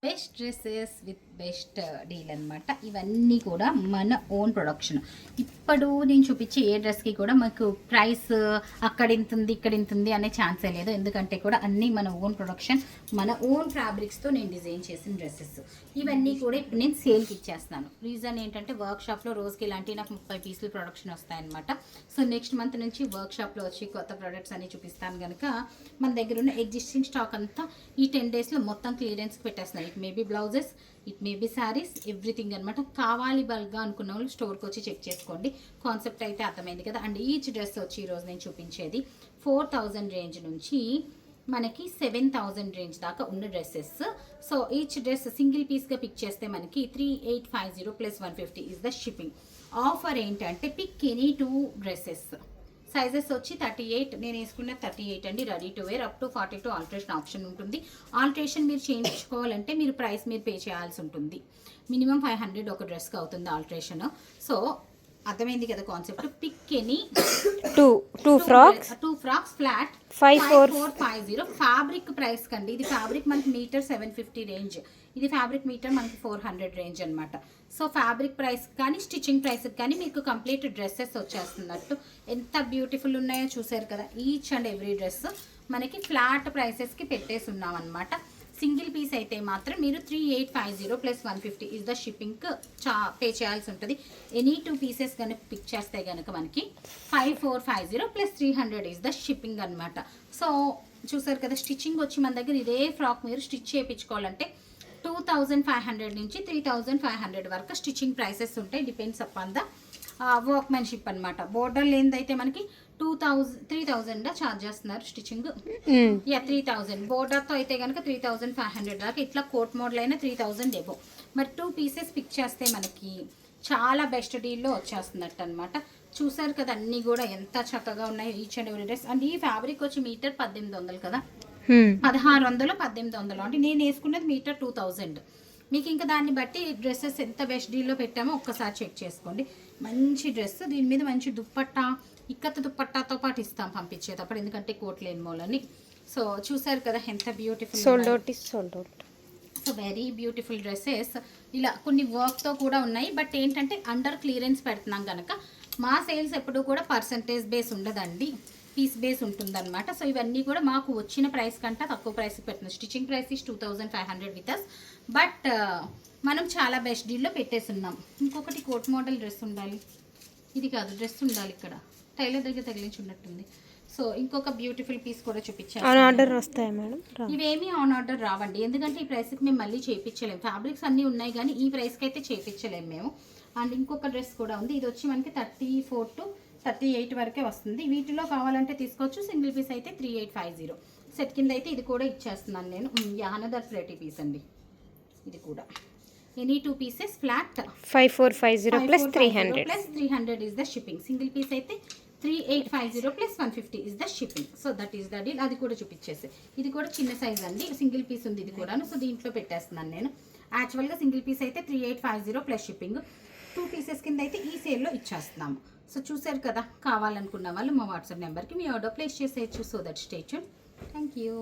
Best dresses with best deal అనమాట. ఇవన్నీ కూడా మన ఓన్ ప్రొడక్షన్. ఇప్పుడు నేను చూపించే ఏ డ్రెస్కి కూడా మాకు ప్రైస్ అక్కడ ఇంత ఉంది ఇక్కడ ఇంత ఉంది అనే ఛాన్సే లేదు. ఎందుకంటే కూడా అన్నీ మన ఓన్ ప్రొడక్షన్, మన ఓన్ ఫ్యాబ్రిక్స్తో నేను డిజైన్ చేసిన డ్రెస్సెస్. ఇవన్నీ కూడా ఇప్పుడు నేను సేల్కి ఇచ్చేస్తాను. రీజన్ ఏంటంటే వర్క్షాప్లో రోజుకి ఇలాంటి నాకు 30 పీసులు ప్రొడక్షన్ వస్తాయన్నమాట. సో నెక్స్ట్ మంత్ నుంచి వర్క్షాప్లో వచ్చి కొత్త ప్రొడక్ట్స్ అన్ని చూపిస్తాను కనుక మన దగ్గర ఉన్న ఎగ్జిస్టింగ్ స్టాక్ అంతా ఈ 10 డేస్లో మొత్తం క్లియరెన్స్కి పెట్టేస్తున్నాను. It may be blouses, it may be saris, everything అనమాట. కావాలి బల్క్గా అనుకున్న వాళ్ళు స్టోర్కి వచ్చి చెక్ చేసుకోండి. కాన్సెప్ట్ అయితే అర్థమైంది కదా. అండ్ ఈచ్ డ్రెస్ వచ్చి ఈరోజు నేను చూపించేది 4000 రేంజ్ నుంచి మనకి 7000 రేంజ్ దాకా ఉన్న dresses. So each dress single పీస్గా పిక్ చేస్తే మనకి 3850 plus 150 is the shipping. Offer ఏంటంటే పిక్ ఎనీ 2 డ్రెస్సెస్. సైజెస్ వచ్చి 38, నేను వేసుకున్న 38 అండి. Ready to wear. Up to 42 alteration option ఉంటుంది. ఆల్టరేషన్ మీరు చేయించుకోవాలంటే మీరు ప్రైస్ మీరు పే చేయాల్సి ఉంటుంది. మినిమం 500 ఒక డ్రెస్కి అవుతుంది ఆల్టరేషన్. సో అర్థమైంది కదా concept. Pick any two frocks flat 5450. Fabric price కండి. ఇది ఫ్యాబ్రిక్ మనకి మీటర్ 750 రేంజ్, ఇది ఫ్యాబ్రిక్ మీటర్ మనకి 400 రేంజ్ అనమాట. సో ఫ్యాబ్రిక్ ప్రైస్ కానీ స్టిచ్చింగ్ ప్రైస్కి కానీ మీకు కంప్లీట్ డ్రెస్సెస్ వచ్చేస్తున్నట్టు. ఎంత బ్యూటిఫుల్ ఉన్నాయో చూసారు కదా. ఈచ్ అండ్ ఎవ్రీ డ్రెస్ మనకి ఫ్లాట్ ప్రైసెస్కి పెట్టేసి ఉన్నాం అనమాట. సింగిల్ పీస్ అయితే మాత్రం మీరు 3850 plus 150 is the shipping pay చేయాల్సి ఉంటుంది. ఎనీ 2 పీసెస్ కనుక పిక్ చేస్తే కనుక మనకి 5450 ప్లస్ 300 ఇస్ ద షిప్పింగ్ అనమాట. సో చూసారు కదా. స్టిచ్చింగ్ వచ్చి మన దగ్గర ఇదే ఫ్రాక్ మీరు స్టిచ్ చేయించుకోవాలంటే 2500 నుంచి 3500 వరకు స్టిచ్చింగ్ ప్రైసెస్ ఉంటాయి. డిపెండ్స్ అపాన్ ద వర్క్మెన్షిప్ అనమాట. బోర్డర్ లేనిదైతే మనకి 3000 ఛార్జ్ చేస్తున్నారు స్టిచ్చింగ్. 3000. బోర్డర్తో అయితే కనుక 3500 దాకా. ఇట్లా కోట్ మోడల్ అయినా 3000 ఎబో. మరి 2 పీసెస్ పిక్ చేస్తే మనకి చాలా బెస్ట్ డీల్లో వచ్చేస్తున్నట్టు అనమాట. చూసారు కదా అన్నీ కూడా ఎంత చక్కగా ఉన్నాయి each and every dress. And ఈ ఫ్యాబ్రిక్ వచ్చి మీటర్ 1800 కదా, 1600 1800. అంటే నేను వేసుకున్నది మీటర్ 2000. మీకు ఇంకా దాన్ని బట్టి డ్రెస్సెస్ ఎంత బెస్ట్ డీల్లో పెట్టామో ఒక్కసారి చెక్ చేసుకోండి. మంచి డ్రెస్, దీని మీద మంచి దుప్పట్టా, ఇక్కత దుప్పట్టాతో పాటు ఇస్తాం పంపించేటప్పుడు, ఎందుకంటే కోట్ లేని మూలని. సో చూసారు కదా ఎంత beautiful. So very beautiful dresses. ఇలా కొన్ని వర్క్తో కూడా ఉన్నాయి. బట్ ఏంటంటే అండర్ క్లియరెన్స్ పెడుతున్నాం కనుక మా సేల్స్ ఎప్పుడు కూడా పర్సంటేజ్ బేస్ ఉండదండి, పీస్ బేస్ ఉంటుందన్నమాట. సో ఇవన్నీ కూడా మాకు వచ్చిన ప్రైస్ కంటే తక్కువ ప్రైస్కి పెట్టినాం. Stitching price is 2500 with us. But మనం చాలా బెస్ట్ డీల్లో పెట్టేస్తున్నాం. ఇంకొకటి కోట్ మోడల్ డ్రెస్ ఉండాలి, ఇది కాదు డ్రెస్ ఉండాలి. ఇక్కడ టైలర్ దగ్గర తగిలించి ఉన్నట్టుంది. సో ఇంకొక బ్యూటిఫుల్ పీస్ కూడా చూపించాను. ఆన్ ఆర్డర్ వస్తాయి మేడం? ఇవేమీ ఆన్ ఆర్డర్ రావండి, ఎందుకంటే ఈ ప్రైస్కి మేము మళ్ళీ చేయించలేము. ఫ్యాబ్రిక్స్ అన్నీ ఉన్నాయి కానీ ఈ ప్రైస్కి అయితే చేయించలేము మేము. అండ్ ఇంకొక డ్రెస్ కూడా ఉంది. ఇది వచ్చి మనకి 34 to 38 వరకే వస్తుంది. వీటిలో కావాలంటే తీసుకోవచ్చు. సింగిల్ పీస్ అయితే 3850. సెట్ కింద అయితే ఇది కూడా ఇచ్చేస్తున్నాను నేను. అనదర్ ప్లేటీ పీస్ అండి ఇది కూడా. Any 2 pieces flat 5450 plus 300 is the shipping. Single piece అయితే 3850 plus 150 is the shipping. So that is the deal. అది కూడా చూపించేసి, ఇది కూడా చిన్న సైజ్ అండి, సింగిల్ పీస్ ఉంది ఇది కూడా. సో దీంట్లో పెట్టేస్తున్నాను నేను. యాక్చువల్గా సింగిల్ పీస్ అయితే 3850 ప్లస్ షిప్పింగ్. 2 పీసెస్ కింద అయితే ఈ సేల్లో ఇచ్చేస్తున్నాము. సో చూసారు కదా. కావాలనుకున్న వాళ్ళు మా వాట్సాప్ నెంబర్కి మీ ఆర్డర్ ప్లేస్ చేసేయచ్చు. So that stay tune. Thank you.